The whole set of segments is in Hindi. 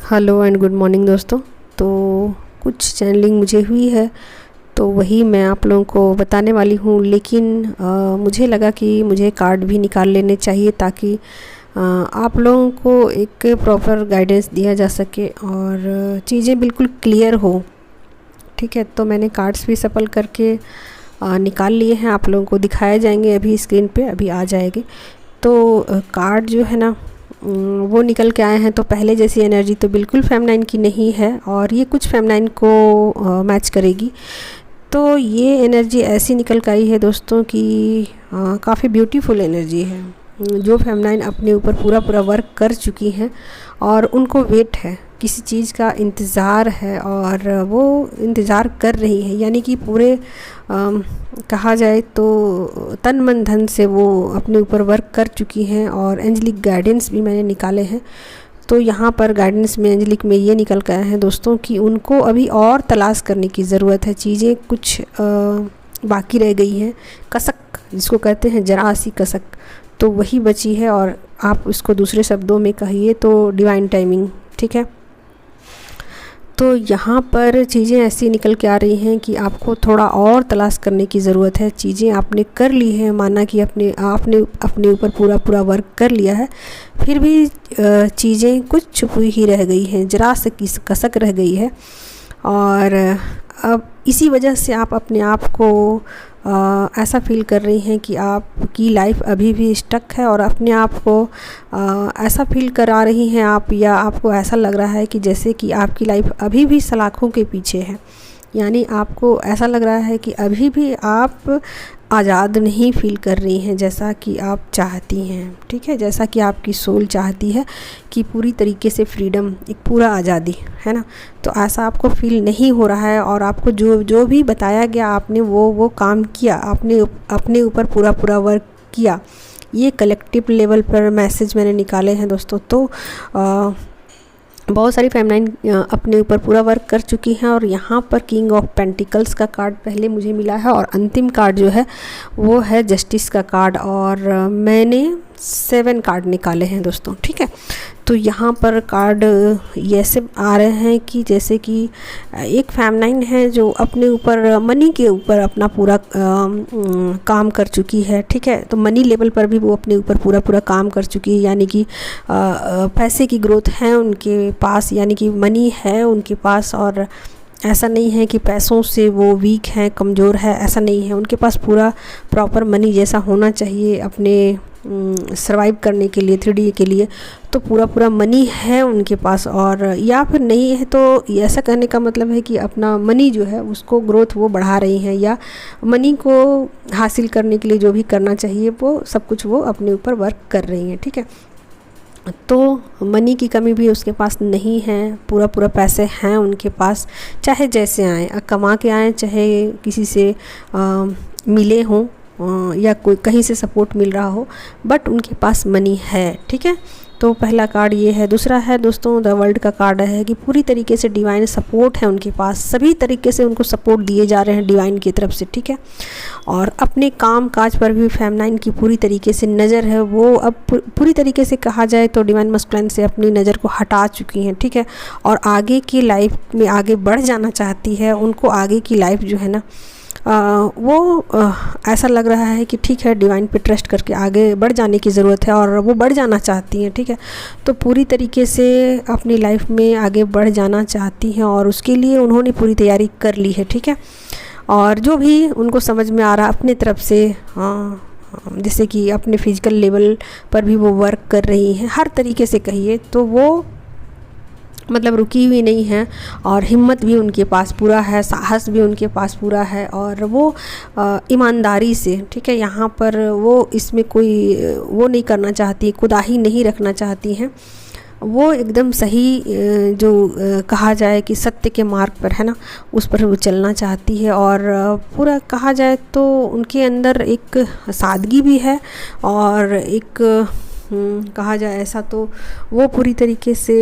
हेलो एंड गुड मॉर्निंग दोस्तों। तो कुछ चैनलिंग मुझे हुई है तो वही मैं आप लोगों को बताने वाली हूँ, लेकिन मुझे लगा कि मुझे कार्ड भी निकाल लेने चाहिए ताकि आप लोगों को एक प्रॉपर गाइडेंस दिया जा सके और चीज़ें बिल्कुल क्लियर हो। ठीक है, तो मैंने कार्ड्स भी सफल करके निकाल लिए हैं, आप लोगों को दिखाए जाएंगे, अभी स्क्रीन पे अभी आ जाएंगे। तो कार्ड जो है ना वो निकल के आए हैं। तो पहले जैसी एनर्जी तो बिल्कुल फेमनाइन की नहीं है और ये कुछ फेमनाइन को मैच करेगी। तो ये एनर्जी ऐसी निकल कर आई है दोस्तों कि काफ़ी ब्यूटीफुल एनर्जी है। जो फेमनाइन अपने ऊपर पूरा पूरा वर्क कर चुकी हैं और उनको वेट है, किसी चीज़ का इंतज़ार है और वो इंतज़ार कर रही है, यानी कि पूरे कहा जाए तो तन मन धन से वो अपने ऊपर वर्क कर चुकी हैं। और एंजलिक गाइडेंस भी मैंने निकाले हैं। तो यहाँ पर गाइडेंस में एंजलिक में ये निकल कर आया है दोस्तों कि उनको अभी और तलाश करने की ज़रूरत है, चीज़ें कुछ बाकी रह गई हैं। कसक जिसको कहते हैं, जरा सी कसक, तो वही बची है। और आप उसको दूसरे शब्दों में कहिए तो डिवाइन टाइमिंग। ठीक है, तो यहाँ पर चीज़ें ऐसी निकल के आ रही हैं कि आपको थोड़ा और तलाश करने की ज़रूरत है। चीज़ें आपने कर ली हैं, माना कि आपने अपने ऊपर पूरा पूरा वर्क कर लिया है, फिर भी चीज़ें कुछ छुपी ही रह गई हैं, जरा से कसक रह गई है। और अब इसी वजह से आप अपने आप को ऐसा फील कर रही हैं कि आपकी लाइफ अभी भी स्टक है और अपने आप को ऐसा फील करा रही हैं आप, या आपको ऐसा लग रहा है कि जैसे कि आपकी लाइफ अभी भी सलाखों के पीछे है। यानी आपको ऐसा लग रहा है कि अभी भी आप आज़ाद नहीं फील कर रही हैं जैसा कि आप चाहती हैं। ठीक है, जैसा कि आपकी सोल चाहती है कि पूरी तरीके से फ्रीडम, एक पूरा आज़ादी, है ना। तो ऐसा आपको फील नहीं हो रहा है और आपको जो जो भी बताया गया आपने वो काम किया, आपने अपने ऊपर पूरा पूरा वर्क किया। ये कलेक्टिव लेवल पर मैसेज मैंने निकाले हैं दोस्तों। तो बहुत सारी फेमनाइन अपने ऊपर पूरा वर्क कर चुकी हैं। और यहाँ पर किंग ऑफ पेंटिकल्स का कार्ड पहले मुझे मिला है और अंतिम कार्ड जो है वो है जस्टिस का कार्ड। और मैंने 7 कार्ड निकाले हैं दोस्तों। ठीक है, तो यहाँ पर कार्ड ये ऐसे आ रहे हैं कि जैसे कि एक फेमनाइन है जो अपने ऊपर मनी के ऊपर अपना पूरा काम कर चुकी है। ठीक है, तो मनी लेवल पर भी वो अपने ऊपर पूरा पूरा काम कर चुकी है, यानी कि पैसे की ग्रोथ है उनके पास, यानी कि मनी है उनके पास। और ऐसा नहीं है कि पैसों से वो वीक हैं, कमज़ोर है, ऐसा नहीं है। उनके पास पूरा प्रॉपर मनी जैसा होना चाहिए अपने सर्वाइव करने के लिए, 3D के लिए। तो पूरा पूरा मनी है उनके पास। और या फिर नहीं है तो ऐसा करने का मतलब है कि अपना मनी जो है उसको ग्रोथ वो बढ़ा रही हैं, या मनी को हासिल करने के लिए जो भी करना चाहिए वो सब कुछ वो अपने ऊपर वर्क कर रही हैं। ठीक है, तो मनी की कमी भी उसके पास नहीं है, पूरा पूरा पैसे हैं उनके पास, चाहे जैसे आएँ, कमा के आएँ, चाहे किसी से मिले हों या कोई कहीं से सपोर्ट मिल रहा हो, बट उनके पास मनी है। ठीक है, तो पहला कार्ड ये है। दूसरा है दोस्तों द वर्ल्ड का कार्ड है कि पूरी तरीके से डिवाइन सपोर्ट है उनके पास, सभी तरीके से उनको सपोर्ट दिए जा रहे हैं डिवाइन की तरफ से। ठीक है, और अपने काम काज पर भी फेमनाइन की पूरी तरीके से नज़र है। वो अब पूरी तरीके से कहा जाए तो डिवाइन मस्कुलाइन से अपनी नज़र को हटा चुकी हैं। ठीक है, और आगे की लाइफ में आगे बढ़ जाना चाहती है। उनको आगे की लाइफ जो है ना ऐसा लग रहा है कि ठीक है, डिवाइन पे ट्रस्ट करके आगे बढ़ जाने की ज़रूरत है और वो बढ़ जाना चाहती हैं। ठीक है, तो पूरी तरीके से अपनी लाइफ में आगे बढ़ जाना चाहती हैं और उसके लिए उन्होंने पूरी तैयारी कर ली है। ठीक है, और जो भी उनको समझ में आ रहा अपने तरफ से, जैसे कि अपने फिजिकल लेवल पर भी वो वर्क कर रही हैं, हर तरीके से कहिए तो वो मतलब रुकी हुई नहीं है। और हिम्मत भी उनके पास पूरा है, साहस भी उनके पास पूरा है। और वो ईमानदारी से, ठीक है, यहाँ पर वो इसमें कोई वो नहीं करना चाहती, कुदाही नहीं रखना चाहती हैं। वो एकदम सही जो कहा जाए कि सत्य के मार्ग पर, है ना, उस पर वो चलना चाहती है। और पूरा कहा जाए तो उनके अंदर एक सादगी भी है और एक कहा जाए ऐसा तो वो पूरी तरीके से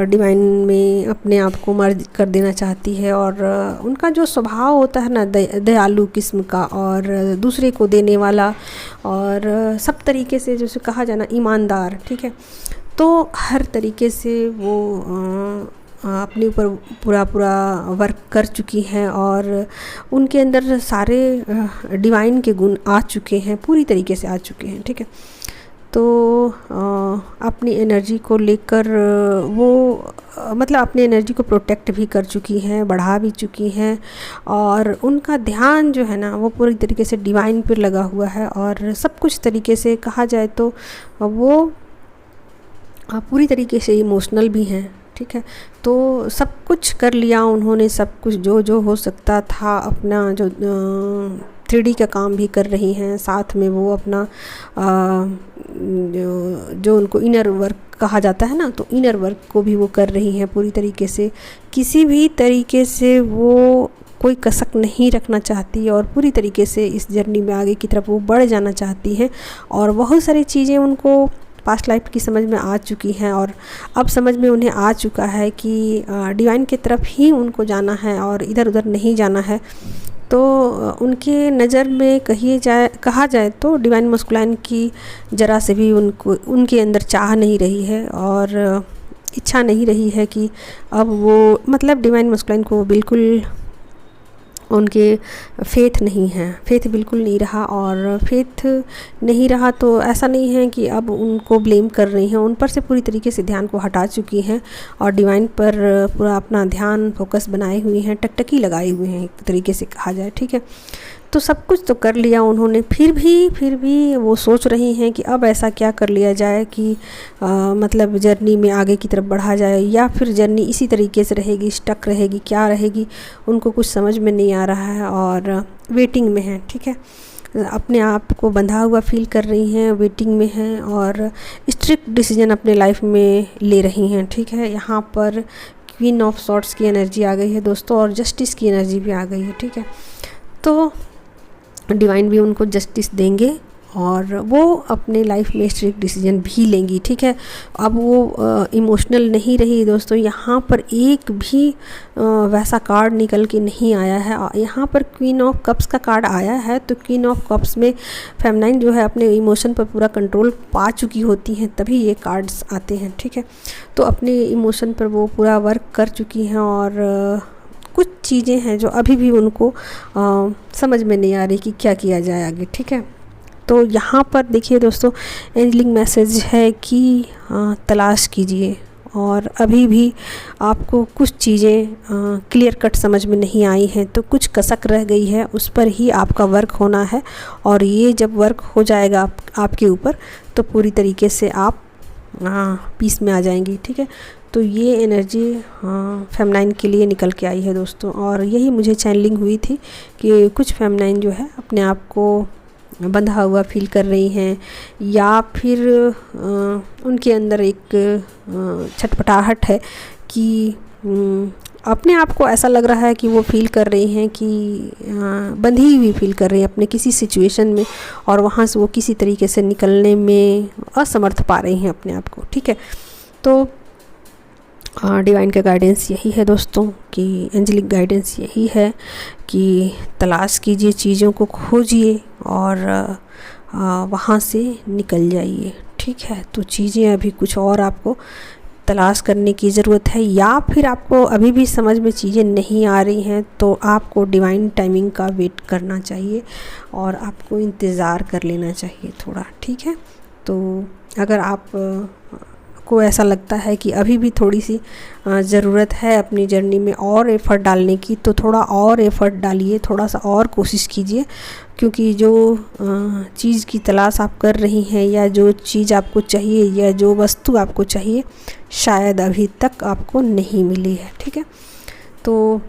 डिवाइन में अपने आप को मर्ज कर देना चाहती है। और उनका जो स्वभाव होता है ना, दयालु किस्म का और दूसरे को देने वाला और सब तरीके से जैसे कहा जाए ना ईमानदार। ठीक है, तो हर तरीके से वो अपने ऊपर पूरा वर्क कर चुकी हैं और उनके अंदर सारे डिवाइन के गुण आ चुके हैं, पूरी तरीके से आ चुके हैं, ठीक है। तो अपनी एनर्जी को लेकर वो मतलब अपनी एनर्जी को प्रोटेक्ट भी कर चुकी हैं, बढ़ा भी चुकी हैं, और उनका ध्यान जो है ना वो पूरी तरीके से डिवाइन पर लगा हुआ है। और सब कुछ तरीके से कहा जाए तो वो पूरी तरीके से इमोशनल भी हैं, ठीक है। तो सब कुछ कर लिया उन्होंने, सब कुछ जो जो हो सकता था, अपना जो 3D का काम भी कर रही हैं, साथ में वो अपना जो उनको इनर वर्क कहा जाता है ना, तो इनर वर्क को भी वो कर रही हैं पूरी तरीके से। किसी भी तरीके से वो कोई कसक नहीं रखना चाहती और पूरी तरीके से इस जर्नी में आगे की तरफ वो बढ़ जाना चाहती हैं। और बहुत सारी चीज़ें उनको पास्ट लाइफ की समझ में आ चुकी हैं और अब समझ में उन्हें आ चुका है कि डिवाइन की तरफ ही उनको जाना है और इधर उधर नहीं जाना है। तो उनके नज़र में कहा जाए तो डिवाइन मस्कुलाइन की ज़रा से भी उनके अंदर चाह नहीं रही है और इच्छा नहीं रही है कि अब वो मतलब डिवाइन मस्कुलाइन को बिल्कुल उनके फेथ नहीं है, फेथ बिल्कुल नहीं रहा। और फेथ नहीं रहा तो ऐसा नहीं है कि अब उनको ब्लेम कर रही हैं, उन पर से पूरी तरीके से ध्यान को हटा चुकी हैं और डिवाइन पर पूरा अपना ध्यान फोकस बनाए हुए हैं, टकटकी लगाए हुए हैं एक तरीके से कहा जाए, ठीक है। तो सब कुछ तो कर लिया उन्होंने, फिर भी वो सोच रही हैं कि अब ऐसा क्या कर लिया जाए कि मतलब जर्नी में आगे की तरफ बढ़ा जाए, या फिर जर्नी इसी तरीके से रहेगी, स्टक रहेगी, क्या रहेगी, उनको कुछ समझ में नहीं आ रहा है और वेटिंग में है, ठीक है। अपने आप को बंधा हुआ फील कर रही हैं, वेटिंग में हैं और स्ट्रिक्ट डिसीजन अपने लाइफ में ले रही हैं, ठीक है। यहाँ पर क्वीन ऑफ सॉर्ड्स की एनर्जी आ गई है दोस्तों और जस्टिस की एनर्जी भी आ गई है, ठीक है। तो डिवाइन भी उनको जस्टिस देंगे और वो अपने लाइफ में स्ट्रिक्ट डिसीजन भी लेंगी, ठीक है। अब वो इमोशनल नहीं रही दोस्तों। यहाँ पर एक भी वैसा कार्ड निकल के नहीं आया है। यहाँ पर क्वीन ऑफ कप्स का कार्ड आया है, तो क्वीन ऑफ कप्स में फेमिनाइन जो है अपने इमोशन पर पूरा कंट्रोल पा चुकी होती हैं, तभी ये कार्ड्स आते हैं, ठीक है। तो अपने इमोशन पर वो पूरा वर्क कर चुकी हैं और कुछ चीज़ें हैं जो अभी भी उनको समझ में नहीं आ रही कि क्या किया जाए आगे, ठीक है। तो यहाँ पर देखिए दोस्तों, एंजलिंग मैसेज है कि तलाश कीजिए, और अभी भी आपको कुछ चीज़ें क्लियर कट समझ में नहीं आई हैं, तो कुछ कसक रह गई है, उस पर ही आपका वर्क होना है। और ये जब वर्क हो जाएगा आपके ऊपर, तो पूरी तरीके से आप पीस में आ जाएंगी, ठीक है। तो ये एनर्जी फेमिनाइन के लिए निकल के आई है दोस्तों, और यही मुझे चैनलिंग हुई थी कि कुछ फेमिनाइन जो है अपने आप को बंधा हुआ फील कर रही हैं, या फिर उनके अंदर एक छटपटाहट है कि अपने आप को ऐसा लग रहा है कि वो फील कर रही हैं कि बंधी हुई फील कर रही हैं अपने किसी सिचुएशन में, और वहाँ से वो किसी तरीके से निकलने में असमर्थ पा रही हैं अपने आप को, ठीक है। तो डिवाइन का गाइडेंस यही है दोस्तों, कि एंजेलिक गाइडेंस यही है कि तलाश कीजिए, चीज़ों को खोजिए और वहाँ से निकल जाइए, ठीक है। तो चीज़ें अभी कुछ और आपको तलाश करने की ज़रूरत है, या फिर आपको अभी भी समझ में चीज़ें नहीं आ रही हैं, तो आपको डिवाइन टाइमिंग का वेट करना चाहिए और आपको इंतज़ार कर लेना चाहिए थोड़ा, ठीक है। तो अगर आप को ऐसा लगता है कि अभी भी थोड़ी सी ज़रूरत है अपनी जर्नी में और एफ़र्ट डालने की, तो थोड़ा और एफ़र्ट डालिए, थोड़ा सा और कोशिश कीजिए, क्योंकि जो चीज़ की तलाश आप कर रही हैं, या जो चीज़ आपको चाहिए, या जो वस्तु आपको चाहिए, शायद अभी तक आपको नहीं मिली है, ठीक है। तो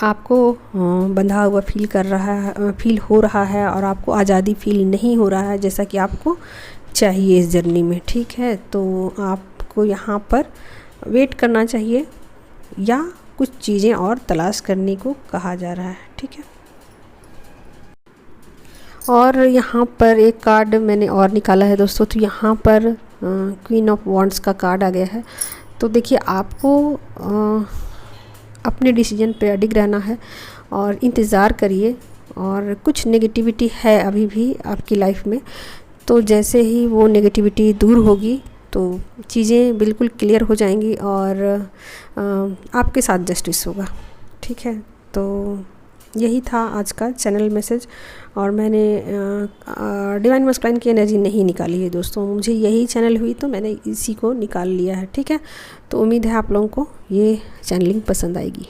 आपको बंधा हुआ फील हो रहा है और आपको आज़ादी फील नहीं हो रहा है जैसा कि आपको चाहिए इस जर्नी में, ठीक है। तो आपको यहाँ पर वेट करना चाहिए, या कुछ चीज़ें और तलाश करने को कहा जा रहा है, ठीक है। और यहाँ पर एक कार्ड मैंने और निकाला है दोस्तों, तो यहाँ पर क्वीन ऑफ वॉन्ड्स का कार्ड आ गया है। तो देखिए, आपको अपने डिसीजन पे अडिग रहना है और इंतज़ार करिए, और कुछ नेगेटिविटी है अभी भी आपकी लाइफ में, तो जैसे ही वो नेगेटिविटी दूर होगी तो चीज़ें बिल्कुल क्लियर हो जाएंगी और आपके साथ जस्टिस होगा। ठीक है, तो यही था आज का चैनल मैसेज। और मैंने डिवाइन मस्कुलाइन की एनर्जी नहीं निकाली है दोस्तों, मुझे यही चैनल हुई तो मैंने इसी को निकाल लिया है। ठीक है, तो उम्मीद है आप लोगों को ये चैनलिंग पसंद आएगी।